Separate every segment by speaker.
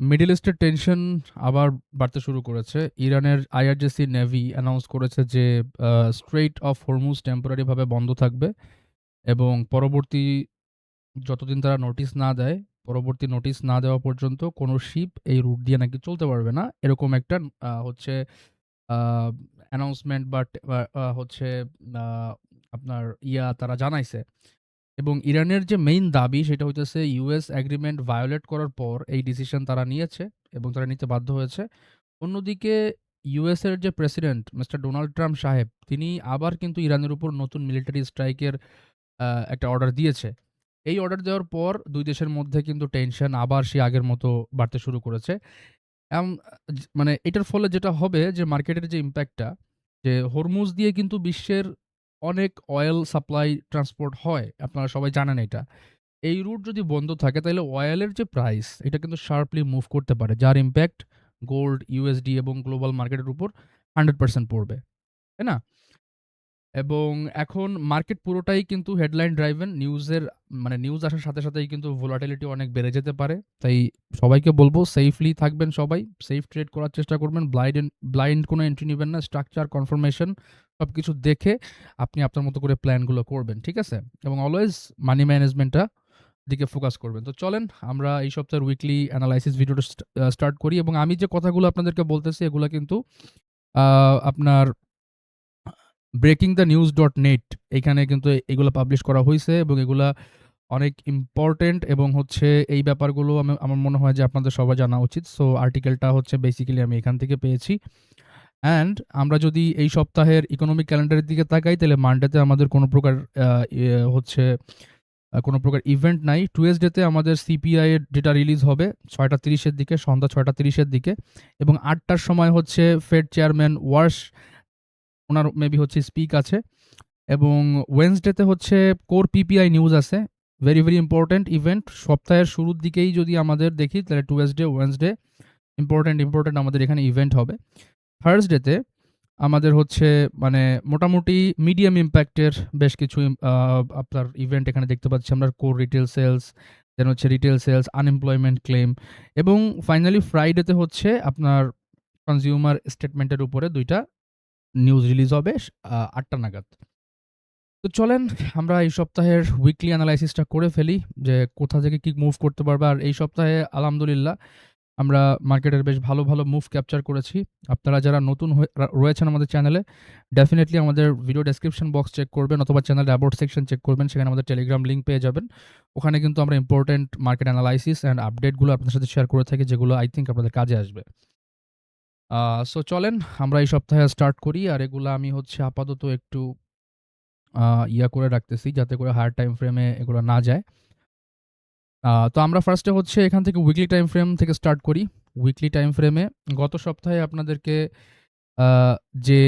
Speaker 1: Middle ইস্টের tension আবার বাড়তে শুরু করেছে। ইরানের আইআরজিসি নেভি অ্যানাউন্স করেছে যে স্ট্রেইট অফ হরমুজ টেম্পোরারিভাবে বন্ধ থাকবে এবং যতদিন তারা নোটিশ না দেয়, পরবর্তী নোটিশ না দেওয়া পর্যন্ত কোনো শিপ এই রুট দিয়ে নাকি চলতে পারবে না। এরকম একটা হচ্ছে আ অ্যানাউন্সমেন্ট হচ্ছে আ আপনার তারা জানাইছে। এবং ইরানের যে মেইন দাবি সেটা হইতেছে ইউএস এগ্রিমেন্ট ভায়োলেট করার পর এই ডিসিশন তারা নিয়েছে এবং তারা নিতে বাধ্য হয়েছে। অন্যদিকে ইউএস এর যে প্রেসিডেন্ট মিস্টার ডোনাল্ড ট্রাম্প সাহেব তিনি আবার কিন্তু ইরানের উপর নতুন মিলিটারি স্ট্রাইকের একটা অর্ডার দিয়েছে। এই অর্ডার দেওয়ার পর ২ দেশের মধ্যে কিন্তু টেনশন আবার সেই আগের মতো বাড়তে শুরু করেছে। এম মানে এটার ফলে যেটা হবে যে মার্কেটের যে ইমপ্যাক্টটা যে হরমুজ দিয়ে কিন্তু বিশ্বের অনেক অয়েল সাপ্লাই ট্রান্সপোর্ট হয়। আপনারা সবাই জানেন এটা। এই রুট যদি বন্ধ থাকে তাহলে অয়েলের যে প্রাইস এটা কিন্তু শার্পলি মুভ করতে পারে। যার ইমপ্যাক্ট গোল্ড, ইউএসডি এবং গ্লোবাল মার্কেটের উপর 100% পড়বে। তাই না? এবং এখন মার্কেট পুরোটাই কিন্তু হেডলাইন ড্রাইভেন নিউজ আসার সাথে সাথেই কিন্তু ভোলাটিলিটি অনেক বেড়ে যেতে পারে। তাই সবাইকে বলব সেফলি থাকবেন সবাই। সেফ ট্রেড করার চেষ্টা করবেন। ব্লাইন্ড কোনো এন্ট্রি নিবেন না। স্ট্রাকচার, কনফার্মেশন সবকিছু দেখে আপনি আপনার মতো করে প্ল্যানগুলো করবেন। ঠিক আছে? এবং অলওয়েজ মানি ম্যানেজমেন্টটা দিকে ফোকাস করবেন। তো চলেন আমরা এই সপ্তাহের উইকলি অ্যানালাইসিস ভিডিওটা স্টার্ট করি এবং আমি যে কথাগুলো আপনাদেরকে বলতেছি এগুলা কিন্তু আ আপনার breakingthenews.net এইখানে কিন্তু এগুলা পাবলিশ করা হইছে এবং এগুলা অনেক ইম্পোর্টেন্ট এবং হচ্ছে এই ব্যাপারগুলো আমার মনে হয় যে আপনাদের সবার জানা উচিত। সো আর্টিকেলটা হচ্ছে বেসিক্যালি আমি এখান থেকে পেয়েছি। অ্যান্ড আমরা যদি এই সপ্তাহের ইকোনমিক ক্যালেন্ডারের দিকে তাকাই তাহলে মানডেতে আমাদের কোনো প্রকার আ ইয়ে হচ্ছে কোনো প্রকার ইভেন্ট নাই। টুয়েসডেতে আমাদের সিপিআই এর ডেটা রিলিজ হবে ৬:৩০ এর দিকে, সন্ধ্যা ৬:৩০ এর দিকে এবং ৮ টার সময় হচ্ছে ফেড চেয়ারম্যান ওয়ার্শ উনার মেবি হচ্ছে স্পিক আছে এবং ওয়েডনেসডেতে হচ্ছে কোর পিপিআই নিউজ আছে। Very, very important event. সপ্তাহের শুরুর দিকেই যদি আমাদের দেখি তাহলে টুয়েসডে, ওয়েডনেসডে ইম্পোর্টেন্ট আমাদের এখানে ইভেন্ট হবে। থার্সডেতে আমাদের হচ্ছে মানে মোটামুটি মিডিয়াম ইমপ্যাক্টের বেশ কিছু আপনার ইভেন্ট এখানে দেখতে পাচ্ছি আমরা। কোর রিটেল সেলস, দেন হচ্ছে রিটেল সেলস, আনএমপ্লয়মেন্ট ক্লেম এবং ফাইনালি ফ্রাইডেতে হচ্ছে আপনার কনজিউমার স্টেটমেন্টের উপরে ২ টা নিউজ রিলিজ হবে ৮ টা নাগাদ। তো চলেন আমরা এই সপ্তাহের উইকলি অ্যানালাইসিসটা করে ফেলি যে কোথা থেকে কি মুভ করতে পারবে। আর এই সপ্তাহে আলহামদুলিল্লাহ আমরা মার্কেটের বেশ ভালো, ভালো মুভ ক্যাপচার করেছি। আপনারা যারা নতুন রয়েছেন আমাদের চ্যানেলে ডেফিনিটলি আমাদের ভিডিও ডেসক্রিপশন বক্স চেক করবেন অথবা চ্যানেলের অ্যাবাউট সেকশন চেক করবেন। সেখানে আমাদের টেলিগ্রাম লিঙ্ক পেয়ে যাবেন। ওখানে কিন্তু আমরা ইম্পোর্টেন্ট মার্কেট অ্যানালাইসিস অ্যান্ড আপডেটগুলো আপনাদের সাথে শেয়ার করে থাকি যেগুলো আই থিংক আপনাদের কাজে আসবে। সো চলেন আমরা এই সপ্তাহে স্টার্ট করি। আর এগুলা আমি হচ্ছে আপাতত একটু আ করে রাখতেছি যাতে করে হায়ার টাইম ফ্রেমে এগুলো না যায়। তো আমরা ফার্স্ট এ হচ্ছে এখান থেকে উইকলি টাইম ফ্রেম থেকে স্টার্ট করি। উইকলি টাইম ফ্রেমে গত সপ্তাহে আপনাদেরকে আ যে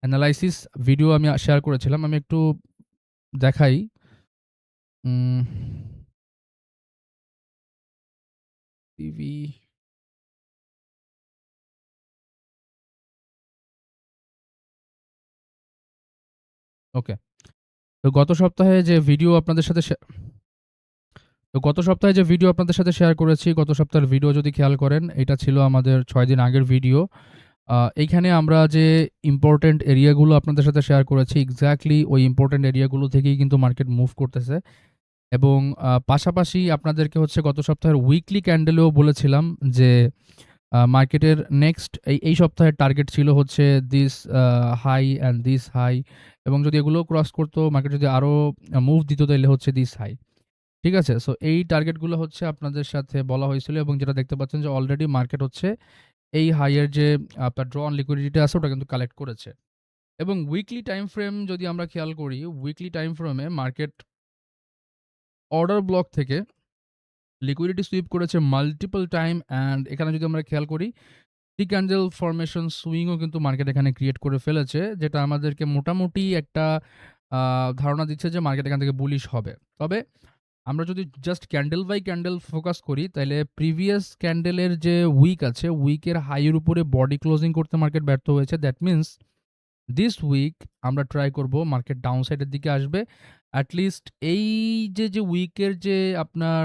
Speaker 1: অ্যানালাইসিস ভিডিও আমি শেয়ার করেছিলাম, আমি একটু দেখাই। উম টিভি ওকে। তো গত সপ্তাহে যে ভিডিও আপনাদের সাথে শেয়ার করেছি, গত সপ্তাহের ভিডিও যদি খেয়াল করেন, এটা ছিল আমাদের ৬ দিন আগের ভিডিও। এইখানে আমরা যে ইম্পোর্টেন্ট এরিয়াগুলো আপনাদের সাথে শেয়ার করেছি, এক্সাক্টলি ওই ইম্পোর্টেন্ট এরিয়াগুলো থেকেই কিন্তু মার্কেট মুভ করতেছে এবং পাশাপাশি আপনাদেরকে হচ্ছে গত সপ্তাহের উইকলি ক্যান্ডেলেও বলেছিলাম যে মার্কেটের নেক্সট এই সপ্তাহের টার্গেট ছিল হচ্ছে this high and this high এবং যদি এগুলোও ক্রস করতো, মার্কেট যদি আরো মুভ দিত তাইলে হচ্ছে দিস হাই। ঠিক আছে? সো এই টার্গেটগুলো হচ্ছে আপনাদের সাথে বলা হয়েছিল এবং যেটা দেখতে পাচ্ছেন যে অলরেডি মার্কেট হচ্ছে এই হাই এর যে আপনার ড্র অন লিকুইডিটি আছে ওটা কিন্তু কালেক্ট করেছে। এবং উইকলি টাইম ফ্রেম যদি আমরা খেয়াল করি, উইকলি টাইম ফ্রেমে মার্কেট অর্ডার ব্লক থেকে লিকুইডিটি সুইপ করেছে মাল্টিপল টাইম অ্যান্ড এখানে যদি আমরা খেয়াল করি, 3 ক্যান্ডেল ফরমেশন সুইংও কিন্তু মার্কেট এখানে ক্রিয়েট করে ফেলেছে। যেটা আমাদেরকে মোটামুটি একটা ধারণা দিচ্ছে যে মার্কেট এখান থেকে বুলিশ হবে। তবে আমরা যদি just candle by candle focus করি তাইলে প্রিভিয়াস ক্যান্ডেলের যে উইক আছে, উইকের হাই এর উপরে বডি ক্লোজিং করতে মার্কেট ব্যর্থ হয়েছে। দ্যাট মিনস দিস উইক আমরা ট্রাই করব মার্কেট ডাউন সাইডের দিকে আসবে এট লিস্ট এই যে উইকের যে আপনার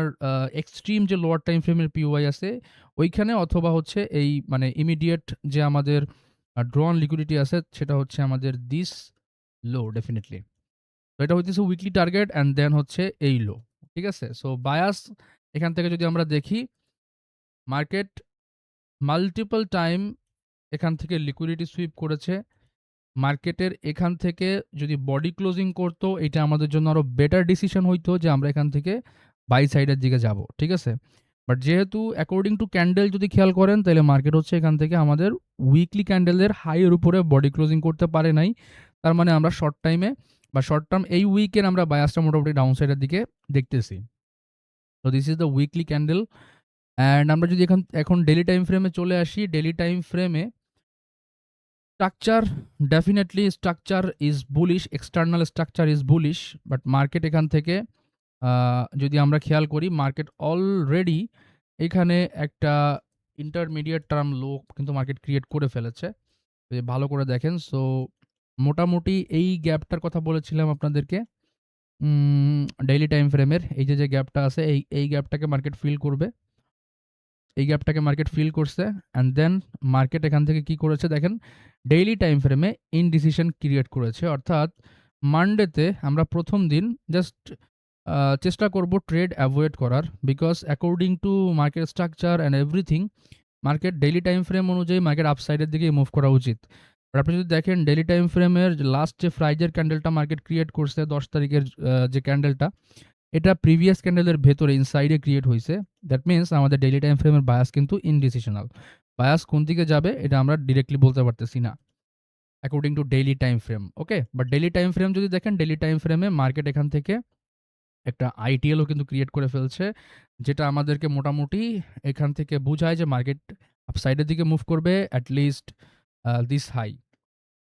Speaker 1: এক্সট্রিম যে লোয়ার টাইম ফ্রেমের পিওয়াই আছে, ওইখানে অথবা হচ্ছে এই মানে ইমিডিয়েট যে আমাদের ড্রন লিকুইডিটি আছে, সেটা হচ্ছে আমাদের দিস লো ডেফিনিটলি। তো এটা হইতেছে উইকলি টার্গেট অ্যান্ড দেন হচ্ছে এই লো। ঠিক আছে? সো বায়াস এখান থেকে যদি আমরা দেখি, মার্কেট মাল্টিপল টাইম এখান থেকে লিকুইডিটি সুইপ করেছে। মার্কেটের এখান থেকে যদি বডি ক্লোজিং করতো, এটা আমাদের জন্য আরো বেটার ডিসিশন হইতো যে আমরা এখান থেকে বাই সাইডের দিকে যাব। ঠিক আছে? বাট যেহেতু অ্যাকর্ডিং টু ক্যান্ডেল যদি খেয়াল করেন, তাহলে মার্কেট হচ্ছে এখান থেকে আমাদের উইকলি ক্যান্ডেলের হাইয়ের উপরে বডি ক্লোজিং করতে পারে নাই। তার মানে আমরা শর্ট টাইমে বা শর্ট টার্ম এই উইকের আমরা বায়াসটা মোটামুটি ডাউন সাইডের দিকে দেখতেছি। তো this is the weekly candle. And আমরা যদি এখন ডেইলি টাইম ফ্রেমে চলে আসি, ডেইলি টাইম ফ্রেমে structure, definitely structure is bullish, external structure is bullish. But market এখান থেকে যদি আমরা খেয়াল করি, মার্কেট অলরেডি এখানে একটা ইন্টারমিডিয়েট টার্ম লো কিন্তু মার্কেট ক্রিয়েট করে ফেলেছে। যদি ভালো করে দেখেন, সো মোটামুটি এই গ্যাপটার কথা বলেছিলাম আপনাদেরকে ডেইলি টাইম ফ্রেমের এই যে গ্যাপটা আছে, এই গ্যাপটাকে মার্কেট ফিল করবে। এই গ্যাপটাকে মার্কেট ফিল করছে অ্যান্ড দেন মার্কেট এখান থেকে কি করেছে দেখেন, ডেইলি টাইম ফ্রেমে ইনডিসিশন ক্রিয়েট করেছে। অর্থাৎ মানডেতে আমরা প্রথম দিন জাস্ট চেষ্টা করব ট্রেড অ্যাভয়েড করার, because according to market structure and everything market daily time frame অনুযায়ী মার্কেট আপসাইডের দিকে মুভ করা উচিত। আর আপনি যদি দেখেন ডেইলি টাইম ফ্রেমের লাস্ট যে ফ্রাইডের ক্যান্ডেলটা মার্কেট ক্রিয়েট করছে 10 তারিখের যে ক্যান্ডেলটা, এটা প্রিভিয়াস ক্যান্ডেলের ভেতরে ইনসাইডে ক্রিয়েট হইছে। দ্যাট মিনস আমাদের ডেইলি টাইম ফ্রেমের বায়াস কিন্তু ইনডিসিশনাল। বায়াস কোন দিকে যাবে এটা আমরা ডিরেক্টলি বলতে পারতেছি না according to daily time frame. Okay? But daily time frame যদি দেখেন, ডেইলি টাইম ফ্রেমে মার্কেট এখান থেকে একটা আইটিএলও কিন্তু ক্রিয়েট করে ফেলছে, যেটা আমাদেরকে মোটামুটি এখান থেকে বুঝায় যে মার্কেট আপসাইডের দিকে মুভ করবে at least this high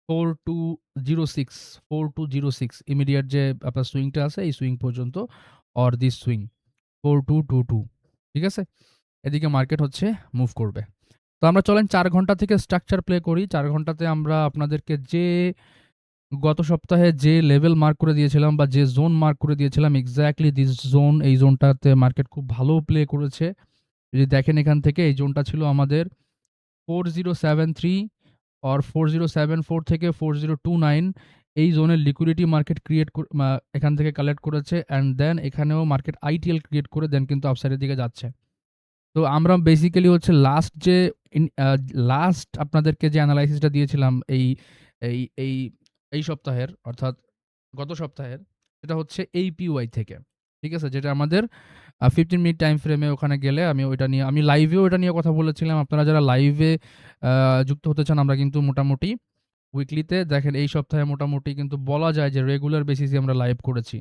Speaker 1: 4206, 4206 immediate যে আপনার সুইংটা আছে, এই সুইং পর্যন্ত অর দিস সুইং 4222। ঠিক আছে? এদিকে মার্কেট হচ্ছে মুভ করবে। তো আমরা চলেন ৪ ঘন্টা থেকে স্ট্রাকচার প্লে করি। ৪ ঘন্টাতে আমরা আপনাদেরকে গত সপ্তাহে যে লেভেল মার্ক করে দিয়েছিলাম বা যে জোন মার্ক করে দিয়েছিলাম, এক্সাক্টলি দিস জোন, এই জোনটাতে মার্কেট খুব ভালো প্লে করেছে। যদি দেখেন এখান থেকে এই জোনটা ছিল আমাদের 4073 অর 4074 থেকে 4029, এই জোনের লিকুইডিটি মার্কেট ক্রিয়েট এখান থেকে কালেক্ট করেছে অ্যান্ড দেন এখানেও মার্কেট আইটিএল ক্রিয়েট করে দেন কিন্তু আপসাইডের দিকে যাচ্ছে। তো আমরা বেসিক্যালি হচ্ছে লাস্ট আপনাদেরকে যে অ্যানালাইসিসটা দিয়েছিলাম এই এই এই এই সপ্তাহের, অর্থাৎ গত সপ্তাহের, সেটা হচ্ছে এই পিওয়াই থেকে। ঠিক আছে? যেটা আমাদের 15 মিনিট টাইম ফ্রেমে ওখানে গেলে আমি লাইভেও এটা নিয়ে কথা বলেছিলাম। আপনারা যারা লাইভে যুক্ত হতে চান, আমরা কিন্তু মোটামুটি উইকলিতে দেখেন এই সপ্তাহে মোটামুটি কিন্তু বলা যায় যে রেগুলার বেসিসে আমরা লাইভ করেছি।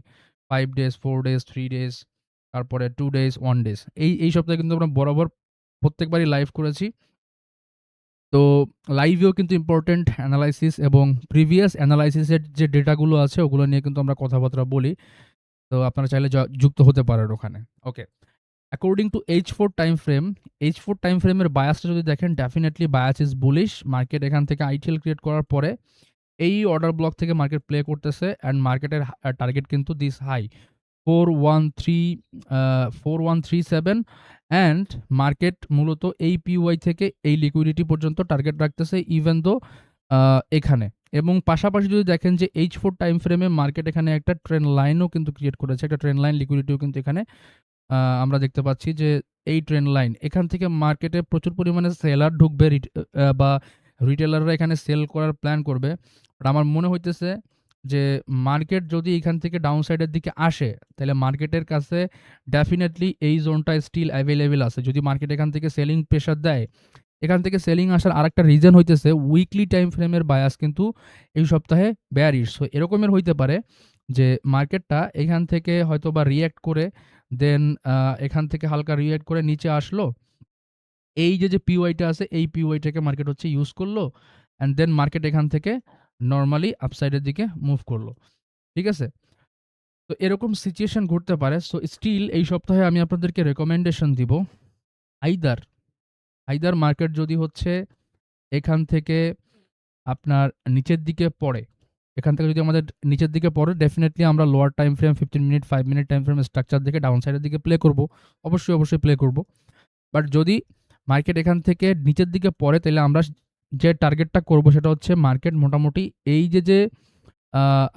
Speaker 1: 5 ডেজ, 4 ডেজ, 3 ডেজ, তারপরে 2 ডেজ, 1 ডেজ। এই সপ্তাহে কিন্তু আমরা বরাবর প্রত্যেকবারই লাইভ করেছি। তো লাইভেও কিন্তু ইম্পোর্টেন্ট অ্যানালাইসিস এবং প্রিভিয়াস অ্যানালাইসিসের যে ডেটাগুলো আছে ওগুলো নিয়ে কিন্তু আমরা কথাবার্তা বলি। তো আপনারা চাইলে যুক্ত হতে পারেন ওখানে। Okay. According to H4 time frame, H4 time ফ্রেমের বায়াসটা যদি দেখেন, definitely bias is bullish. Market এখান থেকে আইটিএল ক্রিয়েট করার পরে এই অর্ডার ব্লক থেকে মার্কেট প্লে করতেছে অ্যান্ড মার্কেটের টার্গেট কিন্তু দিস হাই 4137 অ্যান্ড মার্কেট মূলত এই পিওয়াই থেকে এই লিকুইডিটি পর্যন্ত টার্গেট রাখতেছে ইভেন দো এখানে। এবং পাশাপাশি যদি দেখেন যে H4 টাইম ফ্রেমে মার্কেট এখানে একটা ট্রেন্ড লাইনও কিন্তু ক্রিয়েট করেছে, একটা ট্রেন্ড লাইন লিকুইডিটিও কিন্তু এখানে আমরা দেখতে পাচ্ছি যে এই ট্রেন্ড লাইন এখান থেকে মার্কেটে প্রচুর পরিমাণে সেলার ঢুকবে, বা রিটেলাররা এখানে সেল করার প্ল্যান করবে। বাট আমার মনে হইতেছে যে মার্কেট যদি এখান থেকে ডাউন সাইডের দিকে আসে, তাহলে মার্কেটের কাছে ডেফিনেটলি এই জোনটা স্টিল অ্যাভেলেবেল আছে। যদি মার্কেট এখান থেকে সেলিং প্রেশার দেয়, এখান থেকে সেলিং আসার আরেকটা রিজন হইতেছে উইকলি টাইম ফ্রেমের বায়াস কিন্তু এই সপ্তাহে বেয়ারিশ। সো এরকমের হইতে পারে যে মার্কেটটা এখান থেকে হয়তোবা রিঅ্যাক্ট করে দেন এখান থেকে হালকা রিঅ্যাক্ট করে নিচে আসলো। এই যে পিওয়াইটা আছে, এই পিওয়াইটাকে মার্কেট হচ্ছে ইউজ করলো অ্যান্ড দেন মার্কেট এখান থেকে নরমালি আপসাইডের দিকে মুভ করলো। ঠিক আছে? তো এরকম সিচুয়েশন ঘটতে পারে। সো স্টিল এই সপ্তাহে আমি আপনাদেরকে রেকমেন্ডেশন দিব, আইদার মার্কেট যদি হচ্ছে এখান থেকে আপনার নিচের দিকে পড়ে, এখান থেকে যদি আমাদের নিচের দিকে পড়ে ডেফিনিটলি আমরা lower time frame 15 minute 5 minute time frame structure দেখে ডাউন সাইডের দিকে প্লে করব। অবশ্যই প্লে করব। বাট যদি মার্কেট এখান থেকে নিচের দিকে পড়ে তাহলে আমরা যে টার্গেটটা করব সেটা হচ্ছে মার্কেট মোটামুটি এই যে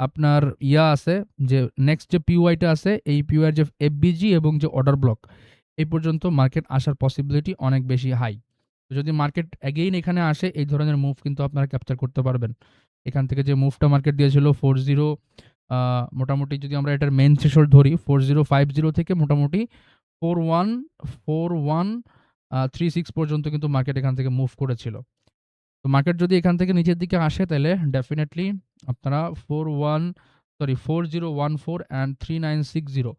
Speaker 1: আপনার আছে যে নেক্সট যে পিওয়াইটা আছে এই পিওয়াই যে এফবিজি এবং যে অর্ডার ব্লক এই পর্যন্ত মার্কেট আসার পসিবিলিটি অনেক বেশি হাই। যদি মার্কেট অ্যাগেইন এখানে আসে এই ধরনের মুভ কিন্তু আপনারা ক্যাপচার করতে পারবেন। এখান থেকে যে মুভটা মার্কেট দিয়েছিল 40 মোটামুটি যদি আমরা এটার মেইন থ্রেশহোল্ড ধরি 4050 থেকে মোটামুটি 4136 পর্যন্ত কিন্তু মার্কেট এখান থেকে মুভ করেছিল। তো মার্কেট যদি এখান থেকে নিচের দিকে আসে তাহলে ডেফিনেটলি আপনারা 4014 অ্যান্ড 3960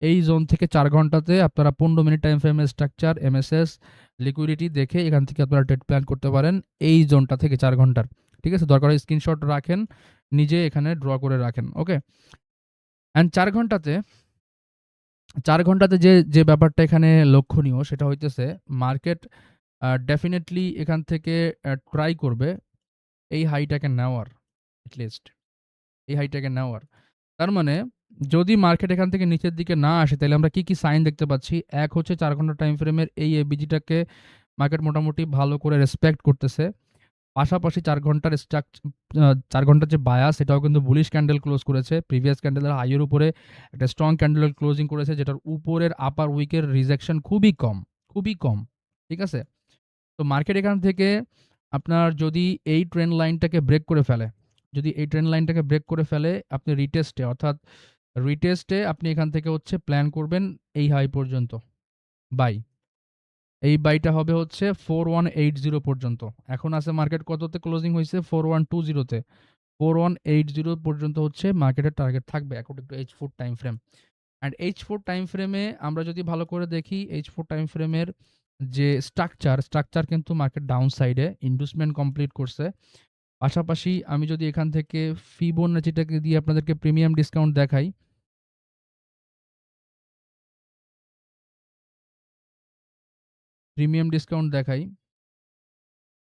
Speaker 1: এই জোন থেকে 4 ঘন্টাতে আপনারা 15 মিনিট টাইম ফ্রেমের স্ট্রাকচার এমএসএস লিকুইডিটি দেখে এখান থেকে আপনারা ট্রেড প্ল্যান করতে পারেন এই জোনটা থেকে 4 ঘন্টার। ঠিক আছে, দরকার হয় স্ক্রিনশট রাখেন, নিজে এখানে ড্র করে রাখেন। ওকে, অ্যান্ড 4 ঘন্টাতে যে ব্যাপারটা এখানে লক্ষণীয় সেটা হইতেছে মার্কেট ডেফিনেটলি এখান থেকে ট্রাই করবে এই হাইটাকে নেওয়ার, এটলিস্ট এই হাইটাকে নেওয়ার। তার মানে যদি মার্কেট এখান থেকে নিচের দিকে না আসে তাহলে আমরা কি সাইন দেখতে পাচ্ছি? এক হচ্ছে 4 ঘন্টা টাইম ফ্রেমের এই এবিজিটাকে মার্কেট মোটামুটি ভালো করে রেসপেক্ট করতেছে। পাশাপাশি 4 ঘন্টার যে বায়াস সেটাও কিন্তু বুলিশ ক্যান্ডেল ক্লোজ করেছে। প্রিভিয়াস ক্যান্ডেলের হাইয়ের উপরে একটা স্ট্রং ক্যান্ডেলের ক্লোজিং করেছে যেটার উপরের আপার উইকের রিজেকশন খুবই কম। ঠিক আছে? তো মার্কেট এখান থেকে আপনার যদি এই ট্রেন্ড লাইনটাকে ব্রেক করে ফেলে, আপনি রিটেস্টে আপনি এখান থেকে হচ্ছে প্ল্যান করবেন এই হাই পর্যন্ত বাই। এই বাইটা হবে হচ্ছে 4180 পর্যন্ত। এখন আছে মার্কেট কততে ক্লোজিং হয়েছে? 4120 তে। 4180 পর্যন্ত হচ্ছে মার্কেটের টার্গেট থাকবে according to H4 time frame. And H4 time ফ্রেমে আমরা যদি ভালো করে দেখি H4 টাইম ফ্রেমের যে স্ট্রাকচার কিন্তু মার্কেট ডাউন সাইডে ইন্ডুসমেন্ট কমপ্লিট করছে। পাশাপাশি আমি যদি এখান থেকে ফিবোনাচিটাকে দিয়ে আপনাদেরকে প্রিমিয়াম ডিসকাউন্ট দেখাই,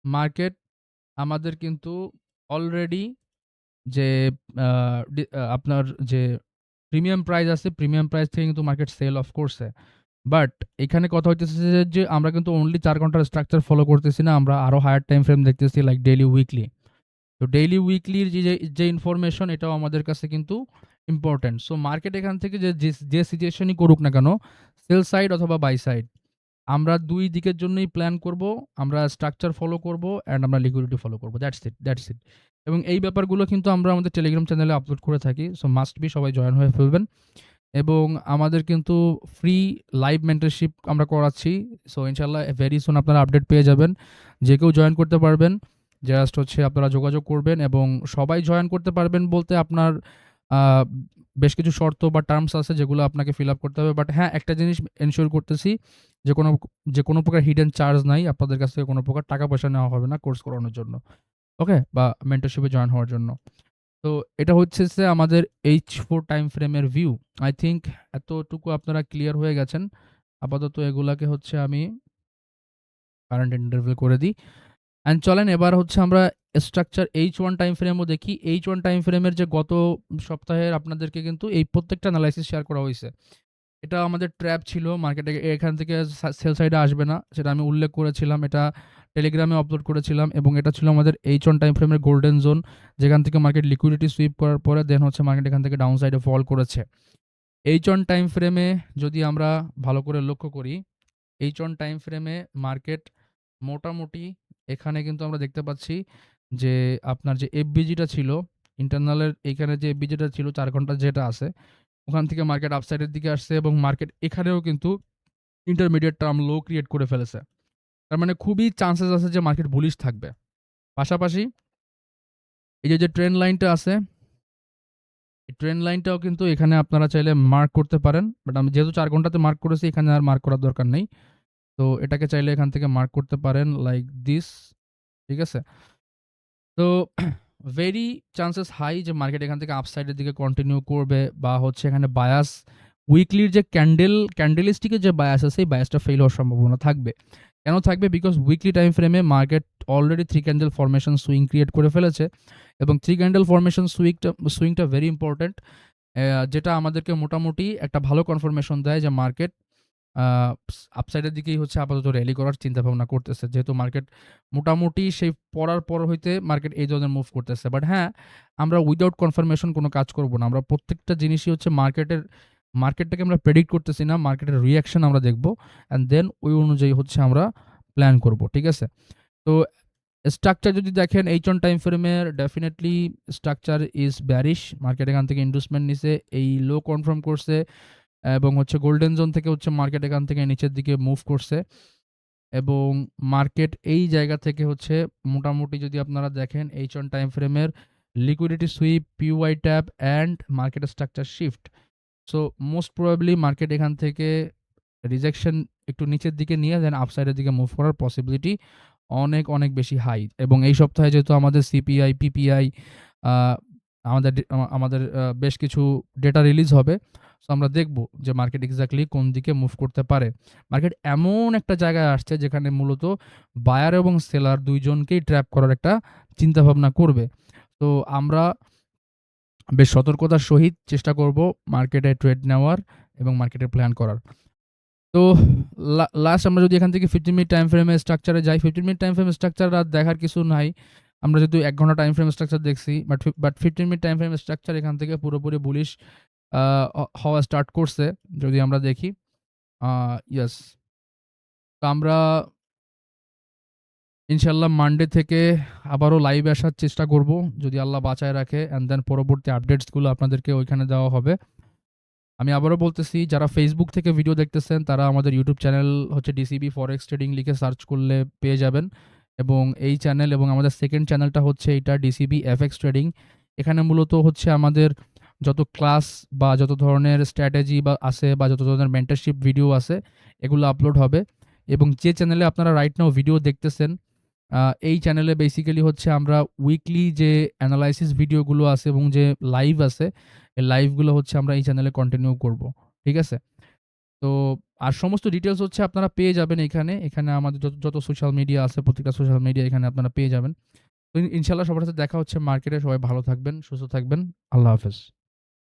Speaker 1: মার্কেট আমাদের কিন্তু অলরেডি যে আপনার যে প্রিমিয়াম প্রাইস আছে প্রিমিয়াম প্রাইস থেকে কিন্তু মার্কেট সেল অফ করছে। বাট এখানে কথা হইতেছে যে আমরা কিন্তু অনলি 4 ঘন্টার স্ট্রাকচার ফলো করতেছি না, আমরা আরো হায়ার টাইম ফ্রেম দেখতেছি লাইক ডেইলি উইকলি। তো ডেইলি উইকলির যে ইনফরমেশন এটাও আমাদের কাছে কিন্তু ইম্পর্টেন্ট। সো মার্কেট এখান থেকে যে সিচুয়েশনই করুক না কেন, সেল সাইড অথবা বাই সাইড, আমরা দুই দিকের জন্যই প্ল্যান করব, আমরা স্ট্রাকচার ফলো করব অ্যান্ড আমরা লিকুইডিটি ফলো করব। That's it. এবং এই ব্যাপারগুলো কিন্তু আমরা আমাদের টেলিগ্রাম চ্যানেলে আপলোড করে থাকি। সো মাস্ট বি সবাই জয়েন হয়ে ফেলবেন। এবং আমাদের কিন্তু ফ্রি লাইভ মেন্টরশিপ আমরা করাচ্ছি। সো ইনশাআল্লাহ ভেরি সুন আপনারা আপডেট পেয়ে যাবেন। যে কেউ জয়েন করতে পারবেন। জাস্ট হচ্ছে আপনারা যোগাযোগ করবেন এবং সবাই জয়েন করতে পারবেন বলতে আপনার বেশ কিছু শর্ত বা টার্মস আছে যেগুলো আপনাকে ফিল আপ করতে হবে। বাট হ্যাঁ, একটা জিনিস এনশিওর করতেছি যে কোনো প্রকার হিডেন চার্জ নাই। আপনাদের কাছ থেকে কোনো প্রকার টাকা পয়সা নেওয়া হবে না কোর্স করানোর জন্য। ওকে? বা মেন্টরশিপে জয়েন হওয়ার জন্য। তো এটা হচ্ছে যে আমাদের H4 টাইম ফ্রেমের ভিউ। আই থিংক এতটুকু আপনারা ক্লিয়ার হয়ে গেছেন। আপাতত এগুলাকে হচ্ছে আমি কারেন্ট ইন্টারভিউ করে দিই। অ্যান্ড চলেন এবার হচ্ছে আমরা স্ট্রাকচার H1 টাইম ফ্রেমও দেখি। H1 টাইম ফ্রেমের যে গত সপ্তাহের আপনাদেরকে কিন্তু এই প্রত্যেকটা অ্যানালাইসিস শেয়ার করা হইছে। এটা আমাদের ট্র্যাপ ছিল, মার্কেটে এখান থেকে সেল সাইডে আসবে না সেটা আমি উল্লেখ করেছিলাম। এটা টেলিগ্রামে আপলোড করেছিলাম এবং এটা ছিল আমাদের H1 টাইম ফ্রেমের গোল্ডেন জোন, যেখান থেকে মার্কেট লিকুইডিটি সুইপ করার পরে দেন হচ্ছে মার্কেট এখান থেকে ডাউন সাইডে ফল করেছে। H1 টাইম ফ্রেমে যদি আমরা ভালো করে লক্ষ্য করি, H1 টাইম ফ্রেমে মার্কেট মোটামুটি এখানে কিন্তু আমরা দেখতে পাচ্ছি যে আপনার যে এফবিজিটা ছিল ইন্টারনালের, এখানে যে এফবিজিটা ছিল 4 ঘন্টা যেটা আছে ওখান থেকে মার্কেট আপসাইডের দিকে আসছে এবং মার্কেট এখানেও কিন্তু ইন্টারমিডিয়েট টার্ম লো ক্রিয়েট করে ফেলেছে। তার মানে খুবই চান্সেস আছে যে মার্কেট বুলিশ থাকবে। পাশাপাশি এই যে ট্রেন্ড লাইনটা আছে, এই ট্রেন্ড লাইনটাও কিন্তু এখানে আপনারা চাইলে মার্ক করতে পারেন। বাট আমি যেহেতু 4 ঘন্টাতে মার্ক করেছি এখানে আর মার্ক করার দরকার নেই। তো এটাকে চাইলে এখান থেকে মার্ক করতে পারেন লাইক দিস। ঠিক আছে? তো ভেরি চান্সেস হাই যে মার্কেট এখান থেকে আপসাইডের দিকে কন্টিনিউ করবে বা হচ্ছে এখানে বায়াস উইকলির যে ক্যান্ডেলিস্টিকের যে বায়াস আছে এই বায়াসটা ফেল হওয়ার সম্ভাবনা থাকবে। কেন থাকবে? বিকজ উইকলি টাইম ফ্রেমে market already 3 candle formation swing create করে ফেলেছে এবং 3 ক্যান্ডেল ফরমেশন সুইংটা ভেরি ইম্পোর্টেন্ট, যেটা আমাদেরকে মোটামুটি একটা ভালো কনফার্মেশন দেয় যে মার্কেট আপসাইডের দিকেই হচ্ছে আপাতত র্যালি করার চিন্তাভাবনা করতেছে। যেহেতু মার্কেট মোটামুটি সেই পড়ার পর হইতে মার্কেট এই ধরনের মুভ করতেছে। বাট হ্যাঁ, আমরা উইথআউট কনফার্মেশন কোনো কাজ করব না। আমরা প্রত্যেকটা জিনিসই হচ্ছে মার্কেটটাকে আমরা প্রেডিক্ট করতেছি না, মার্কেটের রিঅ্যাকশন আমরা দেখব অ্যান্ড দেন ওই অনুযায়ী হচ্ছে আমরা প্ল্যান করব। ঠিক আছে? তো স্ট্রাকচার যদি দেখেন H1 টাইম ফ্রেমের, definitely structure is bearish. Market এখান থেকে ইন্ডুসমেন্ট নিছে, এই লো কনফার্ম করছে এবং হচ্ছে গোল্ডেন জোন থেকে হচ্ছে মার্কেট এখান থেকে নিচের দিকে মুভ করছে এবং মার্কেট এই জায়গা থেকে হচ্ছে মোটামুটি যদি আপনারা দেখেন H1 টাইম ফ্রেমের liquidity sweep, PY tap and market structure shift. So most probably market এখান থেকে রিজেকশন একটু নিচের দিকে নিয়ে দেন আপসাইডের দিকে মুভ করার পসিবিলিটি অনেক, অনেক বেশি হাই এবং এই সপ্তাহে যেহেতু আমাদের CPI, PPI আমাদের বেশ কিছু ডেটা রিলিজ হবে। সো আমরা দেখব যে মার্কেট এক্স্যাক্টলি কোন দিকে মুভ করতে পারে। মার্কেট এমন একটা জায়গায় আসছে যেখানে মূলত বায়ার এবং সেলার ২ জনকেই ট্র্যাপ করার একটা চিন্তাভাবনা করবে। তো আমরা বেশ সতর্কতার সহিত চেষ্টা করব মার্কেটে ট্রেড নেওয়ার এবং মার্কেটে প্ল্যান করার। তো লাস্ট আমরা যদি এখান থেকে 15 মিনিট টাইম ফ্রেমে স্ট্রাকচারে যাই, 15 মিনিট টাইম ফ্রেম স্ট্রাকচার আর দেখার কিছু নাই। আমরা যেহেতু ১ ঘন্টা টাইম ফ্রেম স্ট্রাকচার দেখছি, but 15 minute time frame structure এখান থেকে পুরোপুরি বুলিশ হওয়া স্টার্ট করছে যদি আমরা দেখি। ইয়েস। তো আমরা ইনশাআল্লাহ মানডে থেকে আবারও লাইভে আসার চেষ্টা করব যদি আল্লাহ বাঁচায় রাখে অ্যান্ড দেন পরবর্তী আপডেটসগুলো আপনাদেরকে ওইখানে দেওয়া হবে। আমি আবারও বলতেছি, যারা ফেসবুক থেকে ভিডিও দেখতেছেন তারা আমাদের ইউটিউব চ্যানেল হচ্ছে DCB ফরেক্স ট্রেডিং লিখে সার্চ করলে পেয়ে যাবেন এবং এই চ্যানেল এবং আমাদের সেকেন্ড চ্যানেলটা হচ্ছে এটা DCB FX ট্রেডিং। এখানে মূলত হচ্ছে আমাদের যত ক্লাস বা যত ধরনের স্ট্র্যাটেজি বা আছে বা যত ধরনের মেন্টরশিপ ভিডিও আছে এগুলো আপলোড হবে এবং যে চ্যানেলে আপনারা রাইট নাও ভিডিও দেখতেছেন এই চ্যানেলে বেসিক্যালি হচ্ছে আমরা উইকলি যে অ্যানালাইসিস ভিডিওগুলো আছে এবং যে লাইভ আছে, এই লাইভগুলো হচ্ছে আমরা এই চ্যানেলে কন্টিনিউ করব। ঠিক আছে? তো আর সমস্ত ডিটেইলস হচ্ছে আপনারা পেয়ে যাবেন এখানে। এখানে আমাদের যত সোশ্যাল মিডিয়া আছে প্রত্যেকটা সোশ্যাল মিডিয়া এখানে আপনারা পেয়ে যাবেন। তো ইনশাআল্লাহ সবার সাথে দেখা হচ্ছে মার্কেটে। সবাই ভালো থাকবেন, সুস্থ থাকবেন। আল্লাহ হাফেজ।